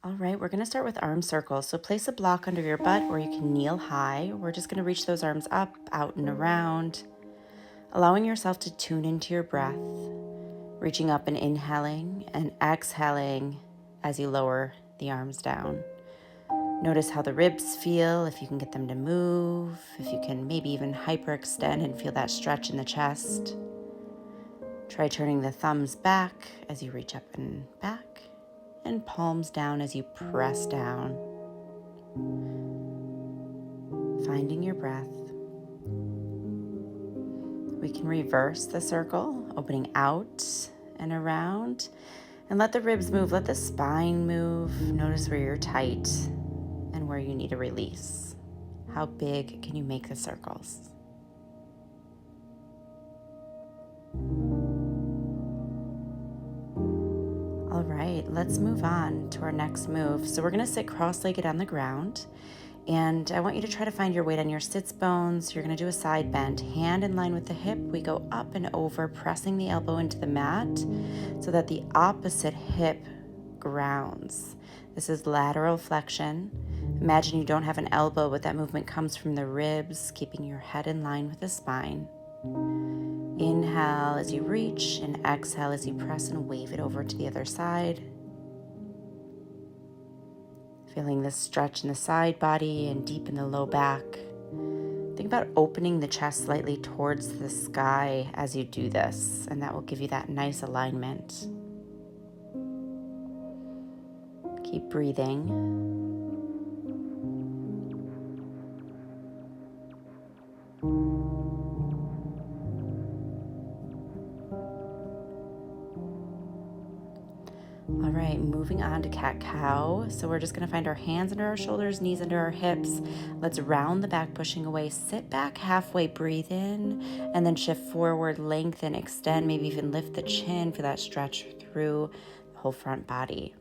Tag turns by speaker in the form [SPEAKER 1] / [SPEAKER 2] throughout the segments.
[SPEAKER 1] All right, we're gonna start with arm circles. So place a block under your butt or you can kneel high. We're just gonna reach those arms up, out and around, allowing yourself to tune into your breath, reaching up and inhaling and exhaling as you lower the arms down. Notice how the ribs feel, if you can get them to move, if you can maybe even hyperextend and feel that stretch in the chest. Try turning the thumbs back as you reach up and back, and palms down as you press down. Finding your breath. We can reverse the circle, opening out and around, and let the ribs move, let the spine move. Notice where you're tight and where you need a release. How big can you make the circles? All right, let's move on to our next move. So we're gonna sit cross-legged on the ground, and I want you to try to find your weight on your sits bones. You're gonna do a side bend, hand in line with the hip. We go up and over, pressing the elbow into the mat so that the opposite hip grounds. This is lateral flexion. Imagine you don't have an elbow, but that movement comes from the ribs, keeping your head in line with the spine. Inhale as you reach and exhale as you press and wave it over to the other side. Feeling the stretch in the side body and deep in the low back. Think about opening the chest slightly towards the sky as you do this, and that will give you that nice alignment. Keep breathing. All right, moving on to cat-cow. So we're just gonna find our hands under our shoulders, knees under our hips. Let's round the back, pushing away. Sit back halfway, breathe in, and then shift forward, lengthen, extend, maybe even lift the chin for that stretch through the whole front body.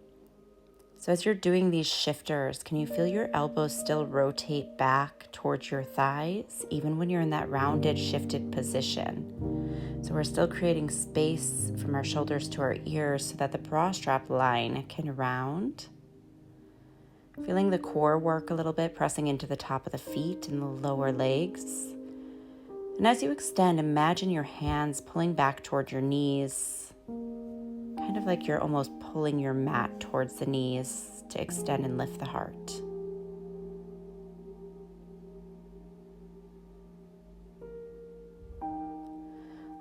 [SPEAKER 1] So as you're doing these shifters, can you feel your elbows still rotate back towards your thighs, even when you're in that rounded, shifted position? So we're still creating space from our shoulders to our ears so that the bra strap line can round. Feeling the core work a little bit, pressing into the top of the feet and the lower legs. And as you extend, imagine your hands pulling back toward your knees, kind of like you're almost pulling your mat towards the knees to extend and lift the heart.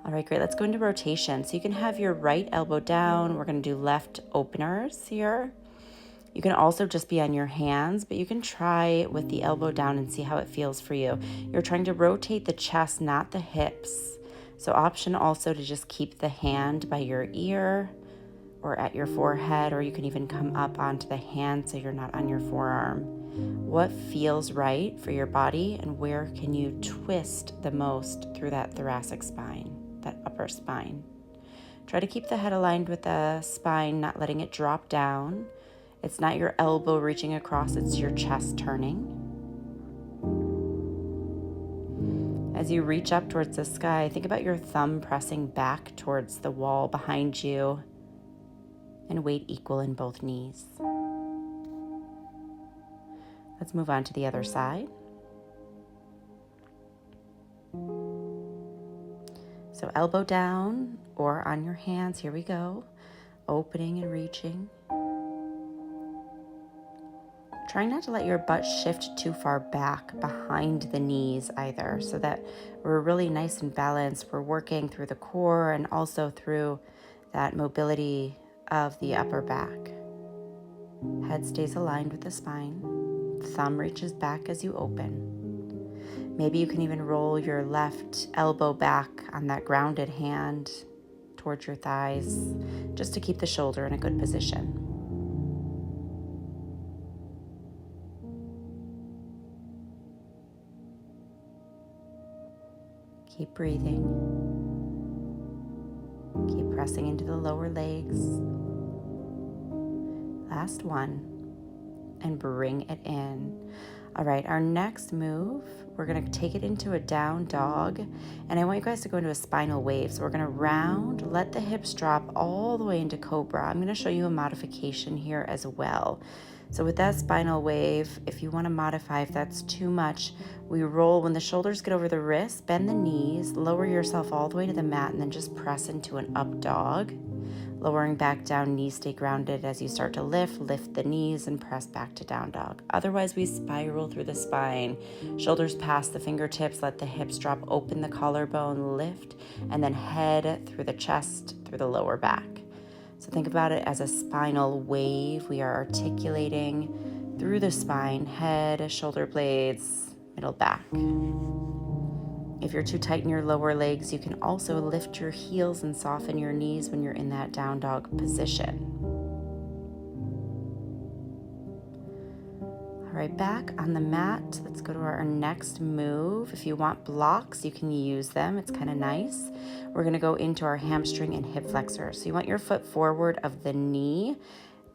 [SPEAKER 1] All right, great. Let's go into rotation. So you can have your right elbow down. We're going to do left openers here. You can also just be on your hands, but you can try with the elbow down and see how it feels for you. You're trying to rotate the chest, not the hips. So option also to just keep the hand by your ear or at your forehead, or you can even come up onto the hand so you're not on your forearm. What feels right for your body, and where can you twist the most through that thoracic spine, that upper spine? Try to keep the head aligned with the spine, not letting it drop down. It's not your elbow reaching across, it's your chest turning. As you reach up towards the sky, think about your thumb pressing back towards the wall behind you, and weight equal in both knees. Let's move on to the other side. So elbow down or on your hands, here we go. Opening and reaching. Trying not to let your butt shift too far back behind the knees either, so that we're really nice and balanced. We're working through the core and also through that mobility of the upper back. Head stays aligned with the spine. Thumb reaches back as you open. Maybe you can even roll your left elbow back on that grounded hand towards your thighs, just to keep the shoulder in a good position. Keep breathing. Keep pressing into the lower legs. Last one. And bring it in. All right, our next move, we're gonna take it into a down dog, and I want you guys to go into a spinal wave. So we're gonna round, let the hips drop all the way into cobra. I'm gonna show you a modification here as well. So with that spinal wave, if you wanna modify, if that's too much, we roll when the shoulders get over the wrists, bend the knees, lower yourself all the way to the mat, and then just press into an up dog. Lowering back down, knees stay grounded as you start to lift the knees and press back to down dog. Otherwise, we spiral through the spine, shoulders past the fingertips, let the hips drop, open the collarbone, lift, and then head through the chest, through the lower back. So think about it as a spinal wave. We are articulating through the spine, head, shoulder blades, middle back. If you're too tight in your lower legs, you can also lift your heels and soften your knees when you're in that down dog position. All right, back on the mat, let's go to our next move. If you want blocks, you can use them. It's kind of nice. We're gonna go into our hamstring and hip flexor. So you want your foot forward of the knee,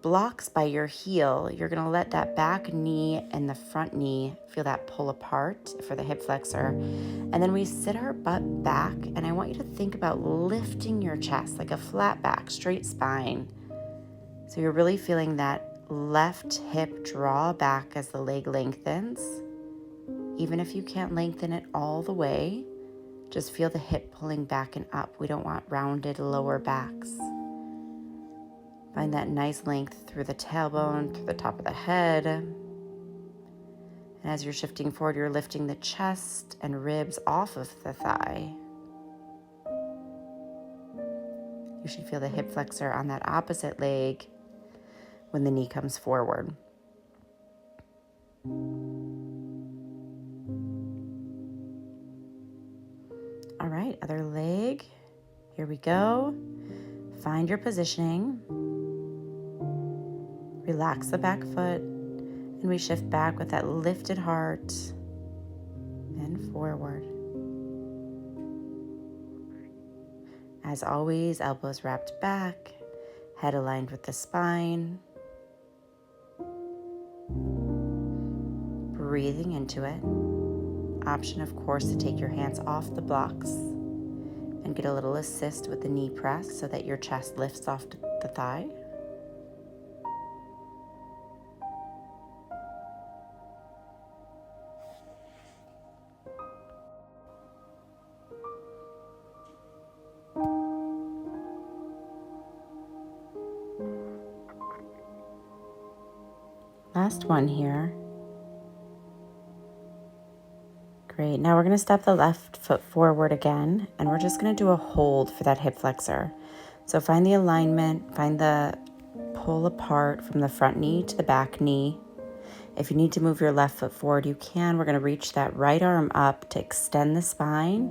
[SPEAKER 1] blocks by your heel. You're gonna let that back knee and the front knee feel that pull apart for the hip flexor. And then we sit our butt back, and I want you to think about lifting your chest like a flat back, straight spine. So you're really feeling that left hip draw back as the leg lengthens. Even if you can't lengthen it all the way, just feel the hip pulling back and up. We don't want rounded lower backs. Find that nice length through the tailbone, through the top of the head. And as you're shifting forward, you're lifting the chest and ribs off of the thigh. You should feel the hip flexor on that opposite leg when the knee comes forward. All right, other leg. Here we go. Find your positioning. Relax the back foot, and we shift back with that lifted heart and forward. As always, elbows wrapped back, head aligned with the spine. Breathing into it. Option, of course, to take your hands off the blocks and get a little assist with the knee press so that your chest lifts off the thigh. Last one here. Great. Now we're going to step the left foot forward again, and we're just going to do a hold for that hip flexor. So find the alignment, find the pull apart from the front knee to the back knee. If you need to move your left foot forward, you can. We're going to reach that right arm up to extend the spine.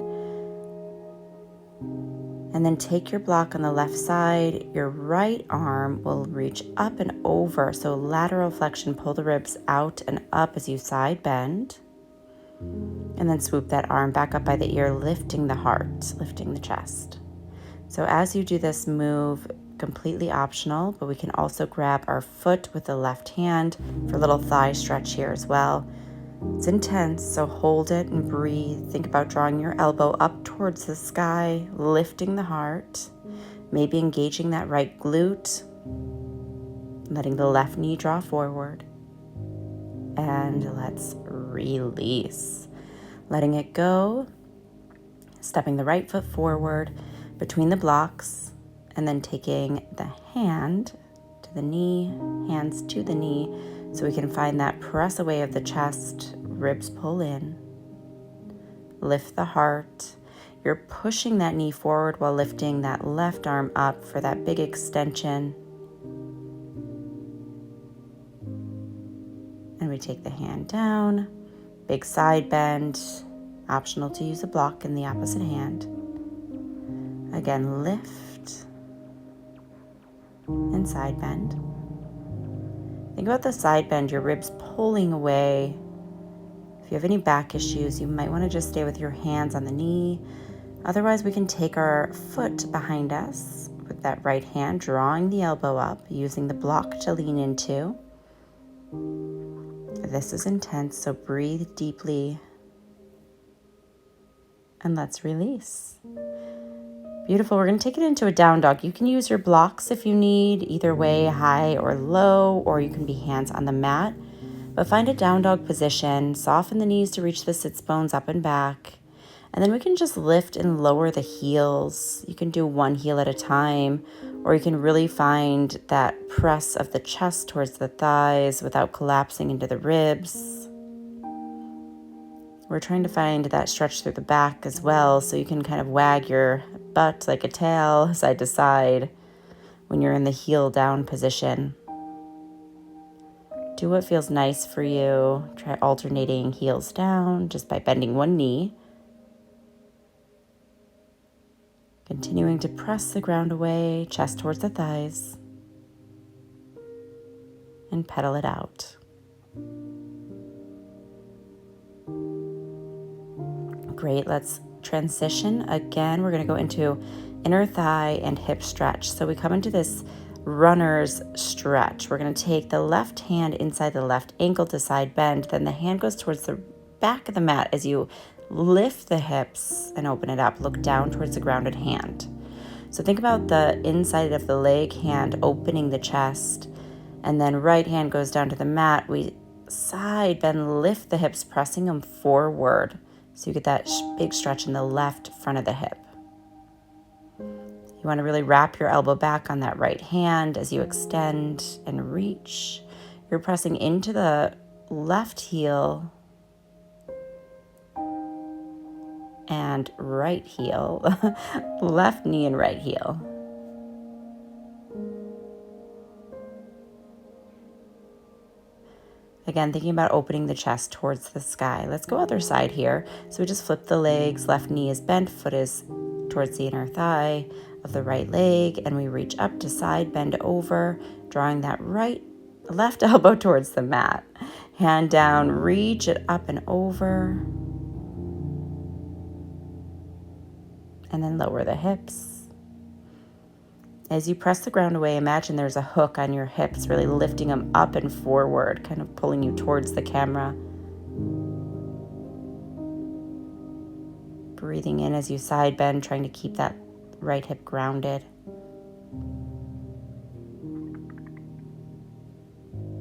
[SPEAKER 1] And then take your block on the left side. Your right arm will reach up and over. So lateral flexion, pull the ribs out and up as you side bend. And then swoop that arm back up by the ear, lifting the heart, lifting the chest. So as you do this move, completely optional, but we can also grab our foot with the left hand for a little thigh stretch here as well. It's intense, so hold it and breathe. Think about drawing your elbow up towards the sky, lifting the heart, maybe engaging that right glute, letting the left knee draw forward. And let's release. Letting it go, stepping the right foot forward between the blocks, and then taking the hand to the knee, hands to the knee, so we can find that press away of the chest, ribs pull in, lift the heart. You're pushing that knee forward while lifting that left arm up for that big extension. And we take the hand down, big side bend, optional to use a block in the opposite hand. Again, lift and side bend. Think about the side bend, your ribs pulling away. If you have any back issues, you might want to just stay with your hands on the knee. Otherwise, we can take our foot behind us with that right hand, drawing the elbow up, using the block to lean into. This is intense, so breathe deeply and let's release. Beautiful. We're going to take it into a down dog. You can use your blocks if you need, either way, high or low, or you can be hands on the mat. But find a down dog position, soften the knees to reach the sits bones up and back. And then we can just lift and lower the heels. You can do one heel at a time, or you can really find that press of the chest towards the thighs without collapsing into the ribs. We're trying to find that stretch through the back as well, so you can kind of wag your butt like a tail side to side when you're in the heel down position. Do what feels nice for you. Try alternating heels down just by bending one knee. Continuing to press the ground away, chest towards the thighs, and pedal it out. Great, let's transition again. We're going to go into inner thigh and hip stretch. So we come into this runner's stretch. We're going to take the left hand inside the left ankle to side bend. Then the hand goes towards the back of the mat as you lift the hips and open it up. Look down towards the grounded hand. So think about the inside of the leg hand opening the chest, and then right hand goes down to the mat. We side bend, lift the hips, pressing them forward. So you get that big stretch in the left front of the hip. You want to really wrap your elbow back on that right hand as you extend and reach. You're pressing into the left heel and right heel, left knee and right heel. Again, thinking about opening the chest towards the sky. Let's go other side here. So we just flip the legs, left knee is bent, foot is towards the inner thigh of the right leg, and we reach up to side, bend over, drawing that left elbow towards the mat. Hand down, reach it up and over, and then lower the hips. As you press the ground away, imagine there's a hook on your hips, really lifting them up and forward, kind of pulling you towards the camera. Breathing in as you side bend, trying to keep that right hip grounded.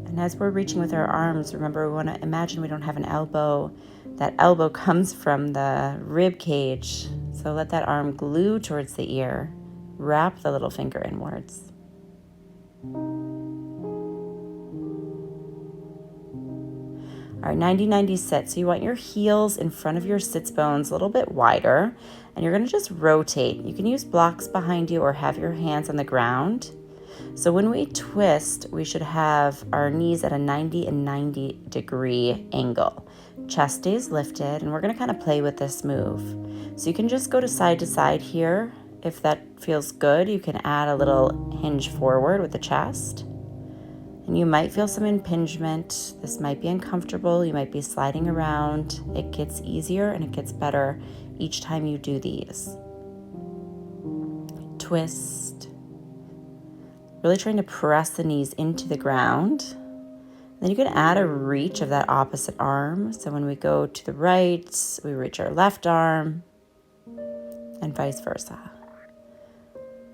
[SPEAKER 1] And as we're reaching with our arms, remember we want to imagine we don't have an elbow. That elbow comes from the rib cage, so let that arm glue towards the ear. Wrap the little finger inwards. All right, 90-90 sit. So you want your heels in front of your sits bones a little bit wider, and you're going to just rotate. You can use blocks behind you or have your hands on the ground. So when we twist, we should have our knees at a 90 and 90 degree angle. Chest stays lifted, and we're going to kind of play with this move. So you can just go to side here. If that feels good, you can add a little hinge forward with the chest. And you might feel some impingement. This might be uncomfortable. You might be sliding around. It gets easier and it gets better each time you do these. Twist. Really trying to press the knees into the ground. Then you can add a reach of that opposite arm. So when we go to the right, we reach our left arm and vice versa.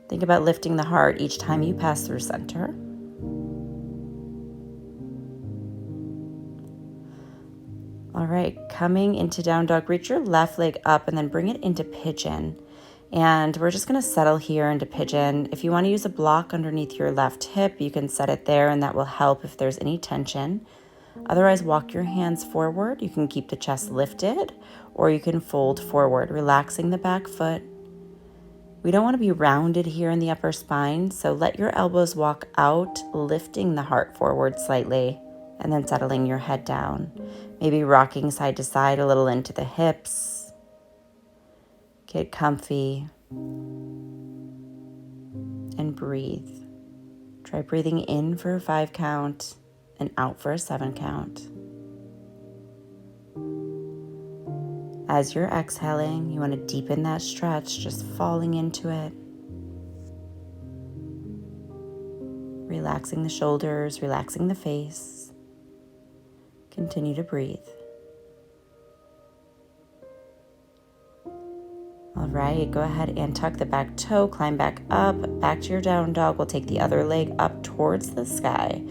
[SPEAKER 1] Think about lifting the heart each time you pass through center. All right, coming into down dog, reach your left leg up and then bring it into pigeon. And we're just gonna settle here into pigeon. If you wanna use a block underneath your left hip, you can set it there and that will help if there's any tension. Otherwise, walk your hands forward. You can keep the chest lifted or you can fold forward, relaxing the back foot. We don't want to be rounded here in the upper spine, so let your elbows walk out, lifting the heart forward slightly, and then settling your head down. Maybe rocking side to side a little into the hips. Get comfy and breathe. Try breathing in for a 5 count and out for a 7 count. As you're exhaling, you want to deepen that stretch, just falling into it. Relaxing the shoulders, relaxing the face. Continue to breathe. All right, go ahead and tuck the back toe, climb back up, back to your down dog. We'll take the other leg up towards the sky.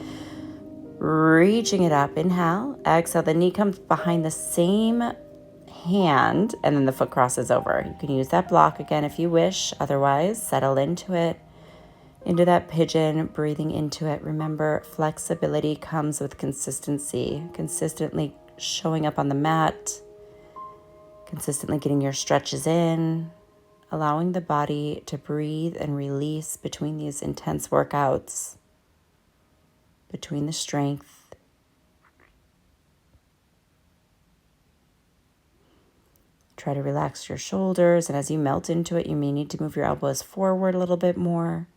[SPEAKER 1] Reaching it up, inhale, exhale, the knee comes behind the same hand, and then the foot crosses over. You can use that block again if you wish, otherwise settle into it, into that pigeon, breathing into it. Remember, flexibility comes with consistency, consistently showing up on the mat, consistently getting your stretches in, allowing the body to breathe and release between these intense workouts, between the strength. Try to relax your shoulders, and as you melt into it, you may need to move your elbows forward a little bit more,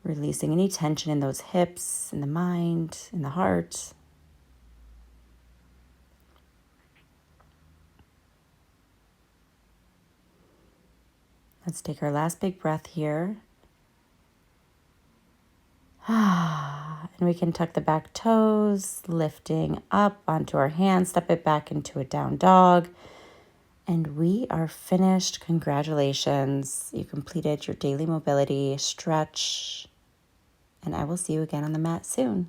[SPEAKER 1] releasing any tension in those hips, in the mind, in the heart. Let's take our last big breath here. And we can tuck the back toes, lifting up onto our hands, step it back into a down dog. And we are finished. Congratulations. You completed your daily mobility stretch. And I will see you again on the mat soon.